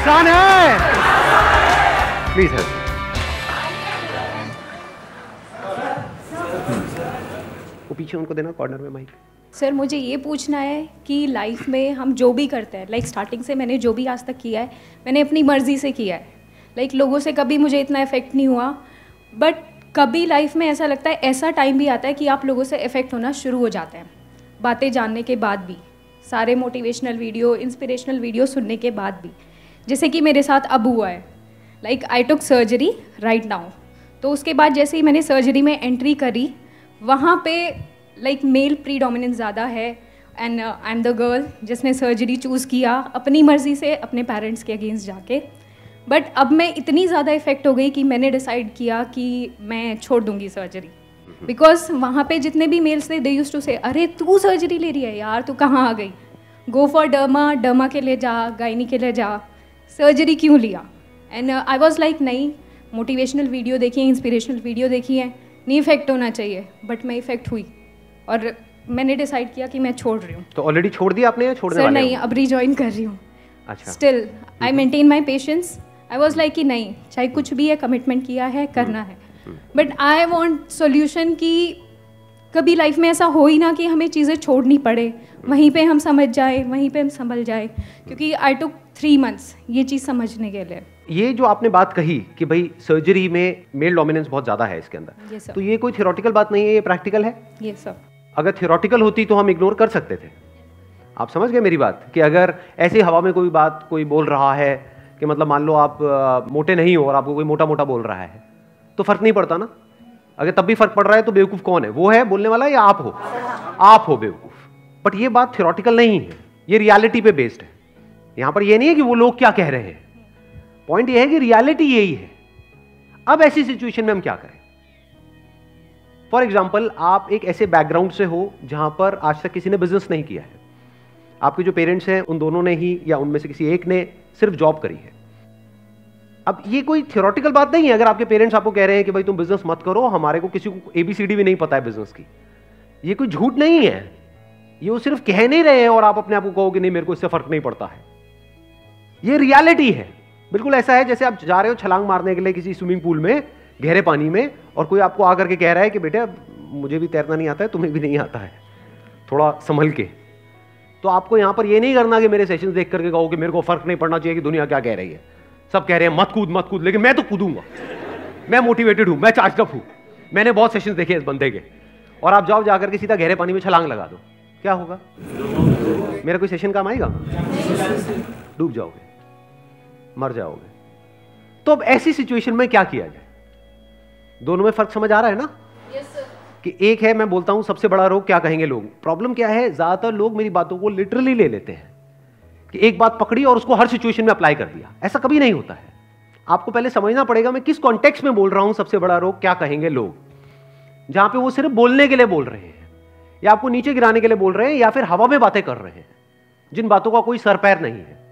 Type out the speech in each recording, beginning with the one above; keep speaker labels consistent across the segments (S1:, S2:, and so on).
S1: आसान है? Please help. वो पीछे उनको देना कॉर्नर में माइक।
S2: सर मुझे ये पूछना है कि लाइफ में हम जो भी करते हैं, लाइक स्टार्टिंग से मैंने जो भी आज तक किया है मैंने अपनी मर्ज़ी से किया है। लाइक लोगों से कभी मुझे इतना इफेक्ट नहीं हुआ, बट कभी लाइफ में ऐसा लगता है, ऐसा टाइम भी आता है कि आप लोगों से इफेक्ट होना शुरू हो जाते हैं बातें जानने के बाद भी, सारे मोटिवेशनल वीडियो, इंस्पिरेशनल वीडियो सुनने के बाद भी। जैसे कि मेरे साथ अब हुआ है, like I took surgery right now. तो उसके बाद जैसे ही मैंने सर्जरी में एंट्री करी, वहाँ पे लाइक मेल प्रीडोमिनेंस ज़्यादा है and I am the girl जिसने सर्जरी चूज़ किया अपनी मर्ज़ी से, अपने पेरेंट्स के अगेंस्ट जाके। बट अब मैं इतनी ज़्यादा इफ़ेक्ट हो गई कि मैंने डिसाइड किया कि मैं छोड़ दूंगी सर्जरी, बिकॉज वहाँ पे जितने भी मेल्स थे दे यूज्ड टू से, अरे तू सर्जरी ले रही है यार, तू कहाँ आ गई, गो फॉर डर्मा, डर्मा के लिए जा, गायनी के लिए जा, सर्जरी क्यों लिया। एंड आई वॉज लाइक नहीं, मोटिवेशनल वीडियो देखी है, इंस्पिरेशनल वीडियो देखी है, नहीं इफेक्ट होना चाहिए, बट मैं इफेक्ट हुई और मैंने डिसाइड किया कि मैं छोड़ रही हूँ।
S1: तो ऑलरेडी छोड़ दिया आपने या छोड़ने वाले?
S2: सर नहीं, अब रिजॉइन कर रही हूँ।
S1: अच्छा।
S2: Still I maintain my patience. I was like कि नहीं, चाहे कुछ भी है, कमिटमेंट किया है, करना है। बट आई वॉन्ट सोल्यूशन कि कभी लाइफ में ऐसा हो ही ना कि हमें चीज़ें छोड़नी पड़े, वहीं पे हम समझ जाए, वहीं पे हम संभल जाए, क्योंकि आई टुक 3 months ये चीज़ समझने के लिए।
S1: ये जो आपने बात कही कि भाई सर्जरी में मेल डोमिनेंस बहुत ज़्यादा है इसके अंदर,
S2: yes,
S1: तो ये कोई थियोरेटिकल बात नहीं है, ये प्रैक्टिकल है।
S2: Yes sir.
S1: अगर थियोरेटिकल होती तो हम इग्नोर कर सकते थे। आप समझ गए मेरी बात? कि अगर ऐसी हवा में कोई बात कोई बोल रहा है कि मतलब मान लो आप मोटे नहीं हो और आपको कोई मोटा मोटा बोल रहा है, तो फर्क नहीं पड़ता ना। अगर तब भी फर्क पड़ रहा है तो बेवकूफ़ कौन है, वो है बोलने वाला या आप हो? आप हो बेवकूफ़। बट ये बात थियोरेटिकल नहीं है, ये रियलिटी पे बेस्ड है। यहां पर ये नहीं है कि वो लोग क्या कह रहे हैं, पॉइंट ये है कि रियलिटी यही है। अब ऐसी सिचुएशन में हम क्या करें? फॉर एग्जाम्पल, आप एक ऐसे बैकग्राउंड से हो जहां पर आज तक किसी ने बिजनेस नहीं किया है, आपके जो पेरेंट्स हैं उन दोनों ने ही या उनमें से किसी एक ने सिर्फ जॉब करी है। अब ये कोई थियोरेटिकल बात नहीं है अगर आपके पेरेंट्स आपको कह रहे हैं कि भाई तुम बिजनेस मत करो, हमारे को किसी को ABCD भी नहीं पता है बिजनेस की। ये कोई झूठ नहीं है, ये वो सिर्फ कह नहीं रहे हैं और आप अपने आप को कहो कि नहीं मेरे को इससे फर्क नहीं पड़ता है। ये रियलिटी है। बिल्कुल ऐसा है जैसे आप जा रहे हो छलांग मारने के लिए किसी स्विमिंग पूल में, गहरे पानी में, और कोई आपको आकर के कह रहा है कि बेटे मुझे भी तैरना नहीं आता है, तुम्हें भी नहीं आता है, थोड़ा संभल के। तो आपको यहां पर ये नहीं करना कि मेरे सेशंस देख करके कहो कि मेरे को फर्क नहीं पड़ना चाहिए कि दुनिया क्या कह रही है। सब कह रहे हैं मत कूद मत कूद, लेकिन मैं तो कूदूंगा, मैं मोटिवेटेड हूं, मैं चार्ज अप हूं, मैंने बहुत सेशंस देखे इस बंदे के। और आप जाओ जाकर के सीधा गहरे पानी में छलांग लगा दो, क्या होगा? मेरा कोई सेशन काम आएगा? डूब जाओगे, मर जाओगे। तो अब ऐसी सिचुएशन में क्या किया जाए? दोनों में फर्क समझ आ रहा है ना?
S2: Yes sir.
S1: कि एक है, मैं बोलता हूं सबसे बड़ा रोग क्या कहेंगे लोग। प्रॉब्लम क्या है, ज्यादातर लोग मेरी बातों को लिटरली ले लेते हैं कि एक बात पकड़ी और उसको हर सिचुएशन में अप्लाई कर दिया। ऐसा कभी नहीं होता है। आपको पहले समझना पड़ेगा मैं किस कॉन्टेक्स्ट में बोल रहा हूं। सबसे बड़ा रोग क्या कहेंगे लोग, जहां पे वो सिर्फ बोलने के लिए बोल रहे हैं या आपको नीचे गिराने के लिए बोल रहे हैं या फिर हवा में बातें कर रहे हैं, जिन बातों का कोई सर पैर नहीं है।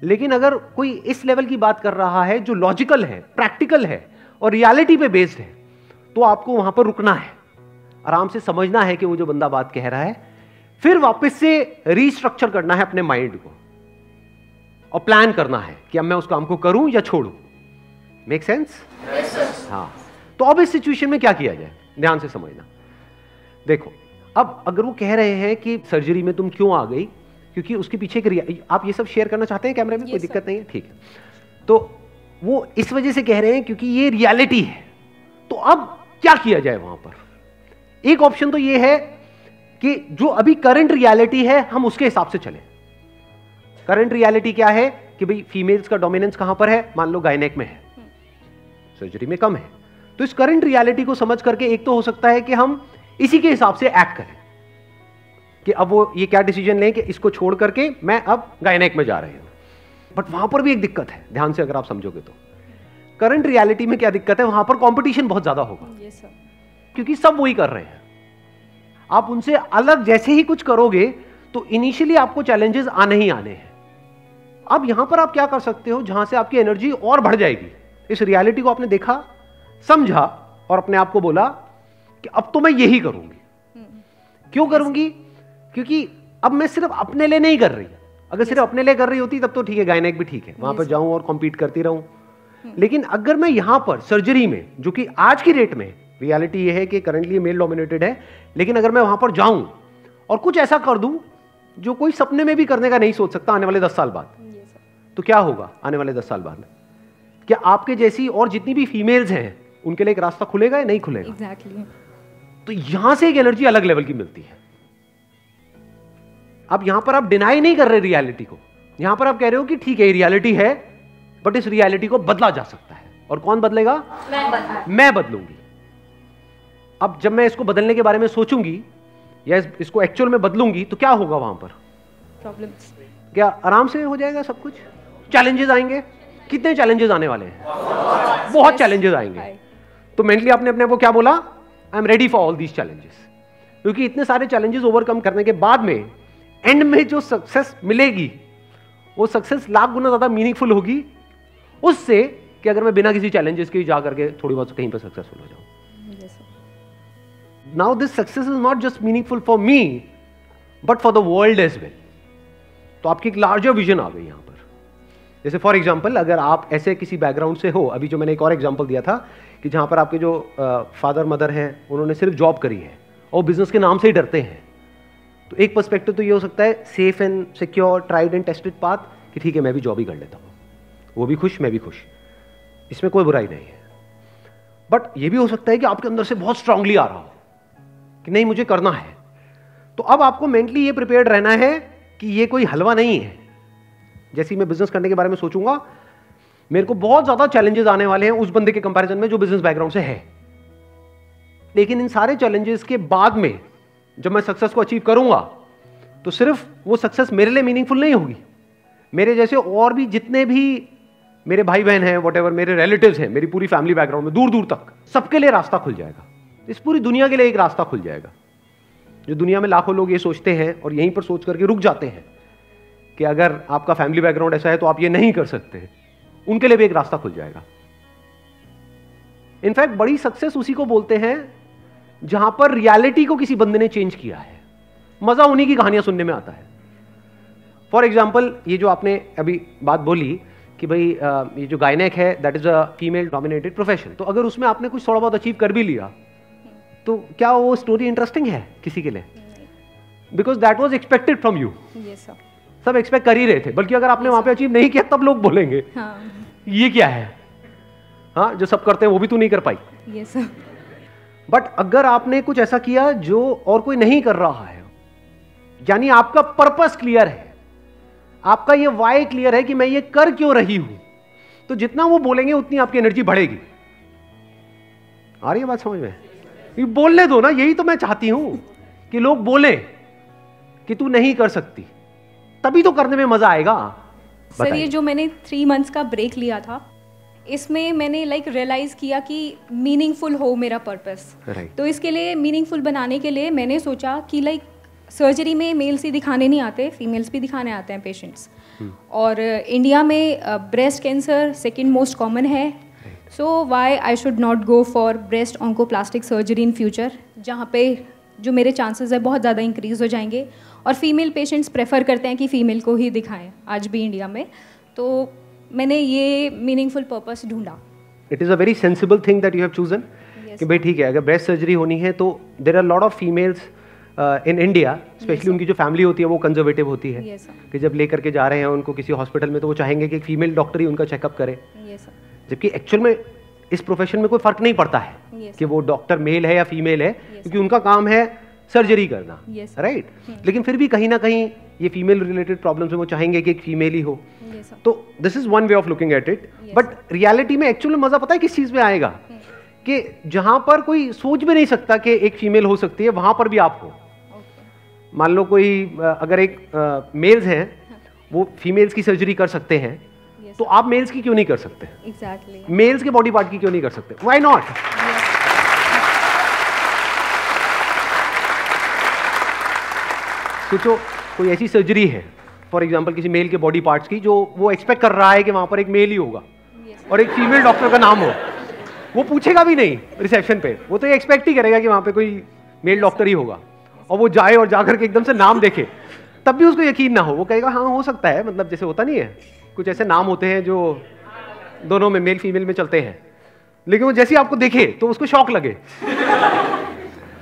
S1: लेकिन अगर कोई इस लेवल की बात कर रहा है जो लॉजिकल है, प्रैक्टिकल है और रियलिटी पे बेस्ड है, तो आपको वहां पर रुकना है, आराम से समझना है कि वो जो बंदा बात कह रहा है, फिर वापस से रीस्ट्रक्चर करना है अपने माइंड को और प्लान करना है कि अब मैं उस काम को करूं या छोड़ूं। Make sense? हाँ। तो अब इस सिचुएशन में क्या किया जाए, ध्यान से समझना। देखो, अब अगर वो कह रहे हैं कि सर्जरी में तुम क्यों आ गई, क्योंकि उसके पीछे एक आप ये सब शेयर करना चाहते हैं कैमरे में? कोई दिक्कत नहीं है, ठीक है। तो वो इस वजह से कह रहे हैं क्योंकि ये रियलिटी है। तो अब क्या किया जाए वहां पर? एक ऑप्शन तो ये है कि जो अभी करंट रियलिटी है हम उसके हिसाब से चलें। करंट रियलिटी क्या है कि भाई फीमेल्स का डोमिनेंस कहां पर है, मान लो गायनेक में है, सर्जरी में कम है। तो इस करंट रियलिटी को समझ करके एक तो हो सकता है कि हम इसी के हिसाब से एक्ट करें कि अब वो ये क्या डिसीजन लें कि इसको छोड़ करके मैं अब गायनेक में जा रही हूं। बट वहां पर भी एक दिक्कत है, ध्यान से अगर आप समझोगे तो करंट रियलिटी में क्या दिक्कत है, वहां पर कंपटीशन बहुत ज्यादा होगा।
S2: yes,
S1: क्योंकि सब वही कर रहे हैं। आप उनसे अलग जैसे ही कुछ करोगे तो इनिशियली आपको चैलेंजेस आने ही आने हैं। अब यहां पर आप क्या कर सकते हो, जहां से आपकी एनर्जी और बढ़ जाएगी। इस रियलिटी को आपने देखा, समझा और अपने आप को बोला कि अब तो मैं यही करूंगी। क्यों करूंगी? क्योंकि अब मैं सिर्फ अपने लिए नहीं कर रही, अगर सिर्फ अपने लिए कर रही होती तब तो ठीक है, गायनेक भी ठीक है, वहां पर जाऊं और कॉम्पीट करती रहूं। लेकिन अगर मैं यहां पर सर्जरी में, जो कि आज की डेट में रियलिटी ये है कि करंटली मेल डोमिनेटेड है, लेकिन अगर मैं वहां पर जाऊं और कुछ ऐसा कर दूं जो कोई सपने में भी करने का नहीं सोच सकता आने वाले 10 साल बाद, तो क्या होगा आने वाले 10 साल बाद? क्या आपके जैसी और जितनी भी फीमेल्स हैं उनके लिए एक रास्ता खुलेगा या नहीं खुलेगा?
S2: Exactly.
S1: तो यहां से एक एनर्जी अलग लेवल की मिलती है। अब यहां पर आप डिनाई नहीं कर रहे रियलिटी को, यहां पर आप कह रहे हो कि ठीक है रियलिटी है, बट इस रियलिटी को बदला जा सकता है। और कौन बदलेगा? मैं बदलूंगी। अब जब मैं इसको बदलने के बारे में सोचूंगी या इसको एक्चुअल में बदलूंगी तो क्या होगा वहां पर?
S2: प्रॉब्लम्स।
S1: क्या आराम से हो जाएगा सब कुछ? चैलेंजेस आएंगे? कितने चैलेंजेस आने वाले हैं? बहुत चैलेंजेस आएंगे। तो मेंटली आपने अपने आप को क्या बोला? I am ready for all these challenges. क्योंकि इतने सारे चैलेंजेस ओवरकम करने के बाद में एंड में जो सक्सेस मिलेगी वो सक्सेस लाख गुना ज्यादा मीनिंगफुल होगी उससे कि अगर मैं बिना किसी चैलेंजेस के जा करके थोड़ी बहुत कहीं पर सक्सेसफुल हो जाऊं। Now this success is not just meaningful for me but for the world as well. तो आपकी एक लार्जर विजन आ गई यहां पर। जैसे फॉर एग्जाम्पल अगर आप ऐसे किसी बैकग्राउंड से हो, अभी जो मैंने एक और एग्जाम्पल दिया था कि जहां पर आपके जो फादर मदर हैं उन्होंने सिर्फ जॉब करी है और बिजनेस के नाम से ही डरते हैं, तो एक पर्सपेक्टिव तो ये हो सकता है safe and secure tried and tested path कि ठीक है मैं भी जॉब ही कर लेता हूं, वो भी खुश मैं भी खुश, इसमें कोई बुराई नहीं है। बट ये भी हो सकता है कि आपके अंदर से बहुत स्ट्रांगली आ रहा हो कि नहीं मुझे करना है, तो अब आपको मेंटली ये प्रिपेयर्ड रहना है कि ये कोई हलवा नहीं है। जैसे मैं बिजनेस करने के बारे में सोचूंगा मेरे को बहुत ज्यादा चैलेंजेस आने वाले हैं उस बंदे के कंपैरिजन में जो बिजनेस बैकग्राउंड से है, लेकिन इन सारे चैलेंजेस के बाद में जब मैं सक्सेस को अचीव करूंगा तो सिर्फ वो सक्सेस मेरे लिए मीनिंगफुल नहीं होगी, मेरे जैसे और भी जितने भी मेरे भाई बहन हैं, व्हाटएवर मेरे रिलेटिव्स हैं, मेरी पूरी फैमिली बैकग्राउंड में दूर दूर तक सबके लिए रास्ता खुल जाएगा। इस पूरी दुनिया के लिए एक रास्ता खुल जाएगा। जो दुनिया में लाखों लोग ये सोचते हैं और यहीं पर सोच करके रुक जाते हैं कि अगर आपका फैमिली बैकग्राउंड ऐसा है तो आप ये नहीं कर सकते, उनके लिए भी एक रास्ता खुल जाएगा। इनफैक्ट बड़ी सक्सेस उसी को बोलते हैं जहां पर रियलिटी को किसी बंदे ने चेंज किया है। मजा उन्हीं की कहानियां सुनने में आता है। फॉर एग्जाम्पल ये जो आपने अभी बात बोली कि भाई ये जो गायनेक है that is a female dominated profession, तो अगर उसमें आपने कुछ थोड़ा बहुत अचीव कर भी लिया तो क्या वो स्टोरी इंटरेस्टिंग है किसी के लिए? Because that was expected from you. सब एक्सपेक्ट कर ही रहे थे, बल्कि अगर आपने वहां पे अचीव नहीं किया तब लोग बोलेंगे ये क्या है, हाँ जो सब करते हैं वो भी तू नहीं कर पाई। बट अगर आपने कुछ ऐसा किया जो और कोई नहीं कर रहा है, यानी आपका पर्पस क्लियर है, आपका ये वाई क्लियर है कि मैं ये कर क्यों रही हूं, तो जितना वो बोलेंगे उतनी आपकी एनर्जी बढ़ेगी। आ रही है बात समझ में? ये बोलने दो ना, यही तो मैं चाहती हूं कि लोग बोले कि तू नहीं कर सकती, तभी तो करने में मजा आएगा।
S2: सर ये जो मैंने 3 मंथ्स का ब्रेक लिया था, इसमें मैंने रियलाइज किया कि मीनिंगफुल हो मेरा पर्पस। तो इसके लिए मीनिंगफुल बनाने के लिए मैंने सोचा कि सर्जरी में मेल्स ही दिखाने नहीं आते, फीमेल्स भी दिखाने आते हैं पेशेंट्स। और इंडिया में breast cancer second most common है, so why I should not go for breast oncoplastic surgery in future, जहाँ पे जो मेरे चांसेस है बहुत ज़्यादा इंक्रीज़ हो जाएंगे। और फीमेल पेशेंट्स प्रेफर करते हैं कि फ़ीमेल को ही दिखाएं आज भी इंडिया में। तो मैंने ये मीनिंगफुल पर्पस ढूंढा।
S1: It is a very sensible thing that you have chosen कि भाई ठीक है अगर ब्रेस्ट सर्जरी होनी है तो there are lot of females in India, specially उनकी जो फैमिली होती है वो कंजर्वेटिव होती है कि जब लेकर के जा रहे हैं उनको किसी हॉस्पिटल में तो वो चाहेंगे कि फीमेल डॉक्टर ही उनका चेकअप करे, जबकि एक्चुअल में इस प्रोफेशन में कोई फर्क नहीं पड़ता है कि वो डॉक्टर मेल है या फीमेल है, क्योंकि उनका काम है सर्जरी करना, राइट? लेकिन फिर भी कहीं ना कहीं ये फीमेल रिलेटेड प्रॉब्लम्स में वो चाहेंगे कि एक फीमेल ही हो। तो this is one way of looking at it. But reality में एक्चुअल में मजा पता है किस चीज में आएगा कि जहां पर कोई सोच भी नहीं सकता कि एक फीमेल हो सकती है, वहां पर भी आप हो। मान लो कोई अगर एक मेल्स हैं वो फीमेल्स की सर्जरी कर सकते हैं, तो आप मेल्स की क्यों नहीं कर सकते?
S2: एग्जैक्टली
S1: मेल्स के बॉडी पार्ट की क्यों नहीं कर सकते? Why not? सोचो कोई ऐसी सर्जरी है फॉर एग्जांपल किसी मेल के बॉडी पार्ट्स की जो वो एक्सपेक्ट कर रहा है कि वहां पर एक मेल ही होगा और एक फीमेल डॉक्टर का नाम हो, वो पूछेगा भी नहीं रिसेप्शन पे, वो तो ये एक्सपेक्ट ही करेगा कि वहां पे कोई मेल डॉक्टर ही होगा, और वो जाए और जाकर के एकदम से नाम देखे तब भी उसको यकीन ना हो, वो कहेगा हाँ हो सकता है, मतलब जैसे होता नहीं है कुछ ऐसे नाम होते हैं जो दोनों में मेल फीमेल में चलते हैं, लेकिन वो जैसे ही आपको देखे तो उसको शौक लगे।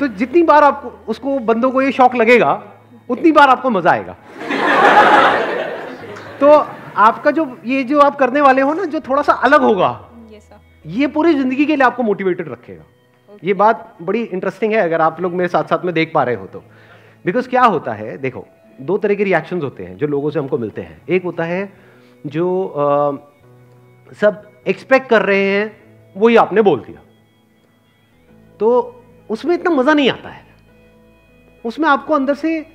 S1: तो जितनी बार आपको उसको बंदों को ये शौक लगेगा उतनी बार आपको मजा आएगा। तो आपका जो आप करने वाले हो ना, जो थोड़ा सा अलग होगा, ये पूरी जिंदगी के लिए आपको मोटिवेटेड रखेगा। ये बात बड़ी इंटरेस्टिंग है अगर आप लोग मेरे साथ साथ में देख पा रहे हो तो। बिकॉज क्या होता है, देखो दो तरह के रिएक्शंस होते हैं जो लोगों से हमको मिलते हैं। एक होता है जो सब एक्सपेक्ट कर रहे हैं वही आपने बोल दिया, तो उसमें इतना मजा नहीं आता है। उसमें आपको अंदर से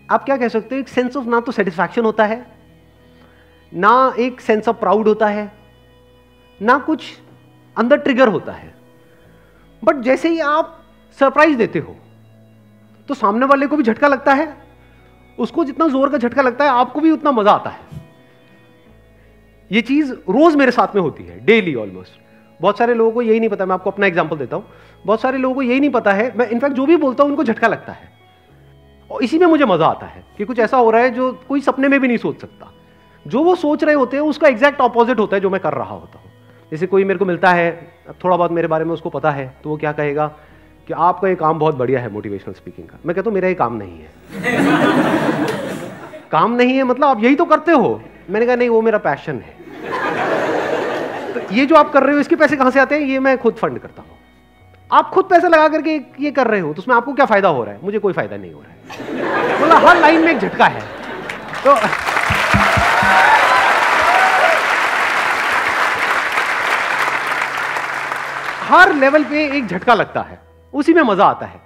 S1: आप क्या कह सकते हो, एक सेंस ऑफ ना तो सेटिस्फैक्शन होता है, ना एक सेंस ऑफ प्राउड होता है, ना कुछ अंदर ट्रिगर होता है। बट जैसे ही आप सरप्राइज देते हो तो सामने वाले को भी झटका लगता है, उसको जितना जोर का झटका लगता है आपको भी उतना मजा आता है। ये चीज रोज मेरे साथ में होती है, डेली ऑलमोस्ट। बहुत सारे लोगों को यही नहीं पता, मैं आपको अपना एग्जांपल देता हूं, बहुत सारे लोगों को यही नहीं पता है, मैं इनफैक्ट जो भी बोलता हूं उनको झटका लगता है, और इसी में मुझे मजा आता है कि कुछ ऐसा हो रहा है जो कोई सपने में भी नहीं सोच सकता। जो वो सोच रहे होते हैं उसका एग्जैक्ट ऑपोजिट होता है जो मैं कर रहा होता हूं। जैसे कोई मेरे को मिलता है, थोड़ा बहुत मेरे बारे में उसको पता है, तो वो क्या कहेगा कि आपका ये काम बहुत बढ़िया है मोटिवेशनल स्पीकिंग का। मैं कहता हूं मेरा ये काम नहीं है। काम नहीं है मतलब आप यही तो करते हो। मैंने कहा नहीं, वो मेरा पैशन है। तो ये जो आप कर रहे हो इसके पैसे कहां से आते हैं, ये मैं खुद फंड करता हूं। आप खुद पैसे लगा करके ये कर रहे हो तो उसमें आपको क्या फायदा हो रहा है? मुझे कोई फायदा नहीं हो रहा है। मतलब हर लाइन में एक झटका है। तो हर लेवल पे एक झटका लगता है, उसी में मजा आता है।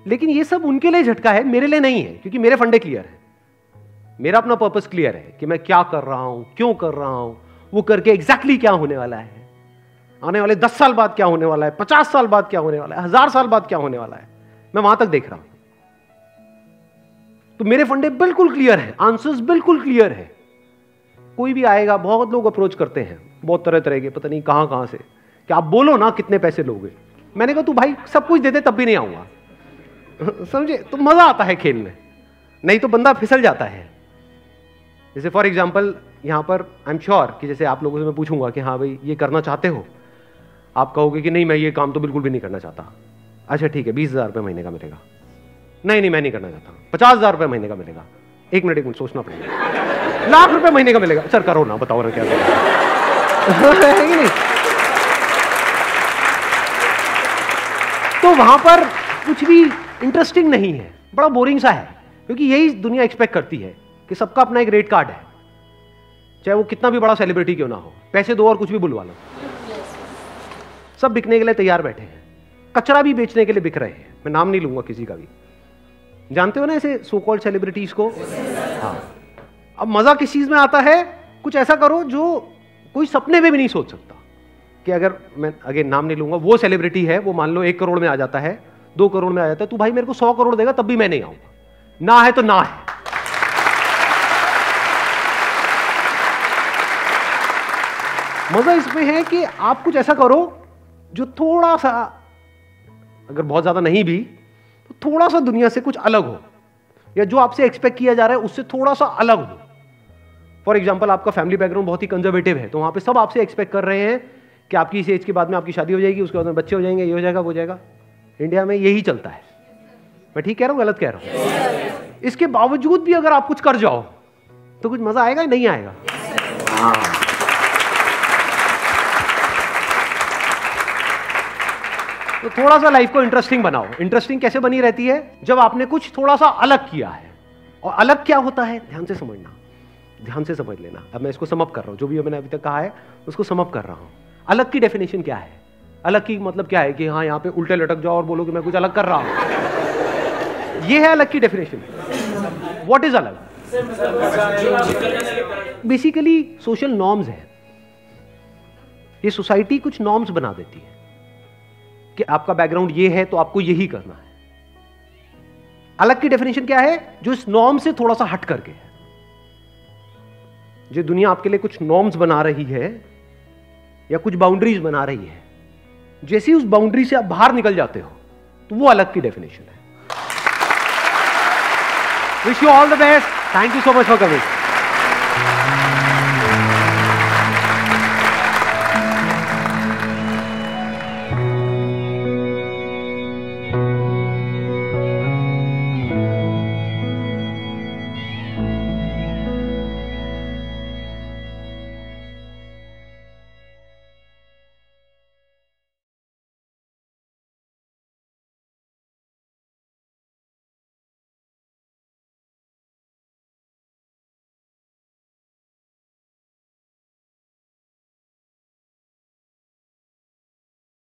S1: लेकिन ये सब उनके लिए झटका है, मेरे लिए नहीं है, क्योंकि मेरे फंडे क्लियर है, मेरा अपना पर्पस क्लियर है कि मैं क्या कर रहा हूं, क्यों कर रहा हूं, वो करके एग्जैक्टली क्या होने वाला है, आने वाले 10 साल बाद क्या होने वाला है, 50 साल बाद क्या होने वाला है, 1000 साल बाद क्या होने वाला है, मैं वहां तक देख रहा हूं। तो मेरे फंडे बिल्कुल क्लियर है, आंसर्स बिल्कुल क्लियर है। कोई भी आएगा, बहुत लोग अप्रोच करते हैं, बहुत तरह तरह के, पता नहीं कहां कहां से, कि आप बोलो ना कितने पैसे लोगे। मैंने कहा तू भाई सब कुछ दे दे तब भी नहीं आऊंगा। समझे? तो मजा आता है खेल में, नहीं तो बंदा फिसल जाता है। जैसे फॉर एग्जाम्पल यहां पर आई एम श्योर कि जैसे आप लोगों से मैं पूछूंगा कि हाँ भाई ये करना चाहते हो, आप कहोगे कि नहीं मैं ये काम तो बिल्कुल भी नहीं करना चाहता। अच्छा ठीक है, 20,000 रुपये महीने का मिलेगा। नहीं नहीं मैं नहीं करना चाहता। 50,000 रुपये महीने का मिलेगा। एक मिनट सोचना पड़ेगा। लाख रुपए महीने का मिलेगा। सर करो ना, बताओ ना क्या है कि नहीं। तो वहां पर कुछ भी इंटरेस्टिंग नहीं है, बड़ा बोरिंग सा है, क्योंकि यही दुनिया एक्सपेक्ट करती है कि सबका अपना एक रेट कार्ड है, चाहे वो कितना भी बड़ा सेलिब्रिटी क्यों ना हो। पैसे दो और कुछ भी बुलवा लो, सब बिकने के लिए तैयार बैठे हैं। कचरा भी बेचने के लिए बिक रहे हैं, मैं नाम नहीं लूंगा किसी का भी। जानते हो ना ऐसे सो कॉल्ड सेलिब्रिटीज को। हाँ, अब मजा किस चीज में आता है, कुछ ऐसा करो जो कोई सपने में भी नहीं सोच सकता। कि अगर मैं अगेन नाम नहीं लूंगा, वो सेलिब्रिटी है, वो मान लो 1 करोड़ में आ जाता है, 2 करोड़ में आ जाता है, तू भाई मेरे को 100 करोड़ देगा तब भी मैं नहीं आऊंगा, ना है तो ना है। मजा इसमें है कि आप कुछ ऐसा करो जो थोड़ा सा, अगर बहुत ज्यादा नहीं भी तो थोड़ा सा दुनिया से कुछ अलग हो, या जो आपसे एक्सपेक्ट किया जा रहा है उससे थोड़ा सा अलग हो। फॉर एग्जाम्पल आपका फैमिली बैकग्राउंड बहुत ही कंजर्वेटिव है, तो वहां पे सब आपसे एक्सपेक्ट कर रहे हैं कि आपकी इस एज के बाद में आपकी शादी हो जाएगी, उसके बाद में बच्चे हो जाएंगे, ये हो जाएगा वो हो जाएगा। इंडिया में यही चलता है। मैं ठीक कह रहा हूं गलत कह रहा हूं? इसके बावजूद भी अगर आप कुछ कर जाओ तो कुछ मजा आएगा या नहीं आएगा? तो थोड़ा सा लाइफ को इंटरेस्टिंग बनाओ। इंटरेस्टिंग कैसे बनी रहती है? जब आपने कुछ थोड़ा सा अलग किया है। और अलग क्या होता है, ध्यान से समझना, ध्यान से समझ लेना। अब मैं इसको समअप कर रहा हूं, जो भी मैंने अभी तक कहा है उसको समअप कर रहा हूं। अलग की डेफिनेशन क्या है? अलग की मतलब क्या है कि हाँ यहां पे उल्टे लटक जाओ और बोलो कि मैं कुछ अलग कर रहा हूं। ये है अलग की डेफिनेशन। व्हाट इज अलग? बेसिकली सोशल नॉर्म्स है। ये सोसाइटी कुछ नॉर्म्स बना देती है कि आपका बैकग्राउंड ये है तो आपको यही करना है। अलग की डेफिनेशन क्या है? जो इस नॉर्म से थोड़ा सा हट करके है। जो दुनिया आपके लिए कुछ नॉर्म्स बना रही है या कुछ बाउंड्रीज बना रही है, जैसे ही उस बाउंड्री से आप बाहर निकल जाते हो तो वो अलग की डेफिनेशन है। Wish you all the best, thank you so much for coming.